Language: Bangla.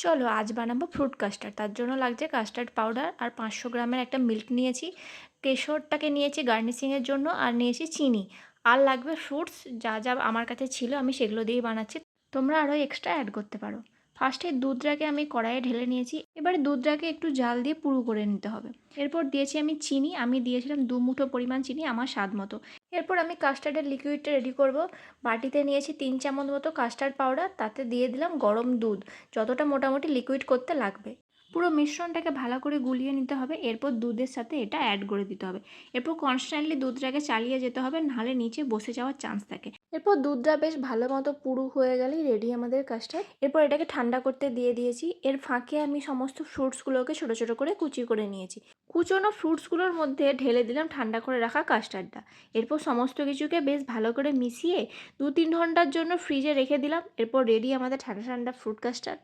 চলো আজ বানাবো ফ্রুট কাস্টার্ড। তার জন্য লাগছে কাস্টার্ড পাউডার আর 500 গ্রামের একটা মিল্ক নিয়েছি, কেশরটাকে নিয়েছি গার্নিশিংয়ের জন্য, আর নিয়েছি চিনি। আর লাগবে ফ্রুটস, যা যা আমার কাছে ছিল আমি সেগুলো দিয়েই বানাচ্ছি। তোমরা আরও এক্সট্রা অ্যাড করতে পারো। ফার্স্টে দুধটাকে আমি কড়াইয়ে ঢেলে নিয়েছি, এবারে দুধটাকে একটু জাল দিয়ে পুরু করে নিতে হবে। এরপর দিয়েছি আমি চিনি, আমি দিয়েছিলাম 2 মুঠো পরিমাণ চিনি আমার স্বাদ মতো। এরপর আমি কাস্টার্ডের লিকুইডটা রেডি করব। বাটিতে নিয়েছি 3 চামচ মতো কাস্টার্ড পাউডার, তাতে দিয়ে দিলাম গরম দুধ, যতটা মোটামুটি লিকুইড করতে লাগবে। পুরো মিশ্রণটাকে ভালো করে গুলিয়ে নিতে হবে। এরপর দুধের সাথে এটা অ্যাড করে দিতে হবে। এরপর কনস্ট্যান্টলি দুধটাকে চালিয়ে যেতে হবে, নাহলে নিচে বসে যাওয়ার চান্স থাকে। এরপর দুধটা বেশ ভালো মতো পুরু হয়ে গেলেই রেডি আমাদের কাস্টার্ড। এরপর এটাকে ঠান্ডা করতে দিয়ে দিয়েছি। এর ফাঁকে আমি সমস্ত ফ্রুটসগুলোকে ছোটো ছোটো করে কুচি করে নিয়েছি। কুচোনো ফ্রুটসগুলোর মধ্যে ঢেলে দিলাম ঠান্ডা করে রাখা কাস্টার্ডটা। এরপর সমস্ত কিছুকে বেশ ভালো করে মিশিয়ে 2-3 ঘন্টার জন্য ফ্রিজে রেখে দিলাম। এরপর রেডি আমাদের ঠান্ডা ঠান্ডা ফ্রুট কাস্টার্ড।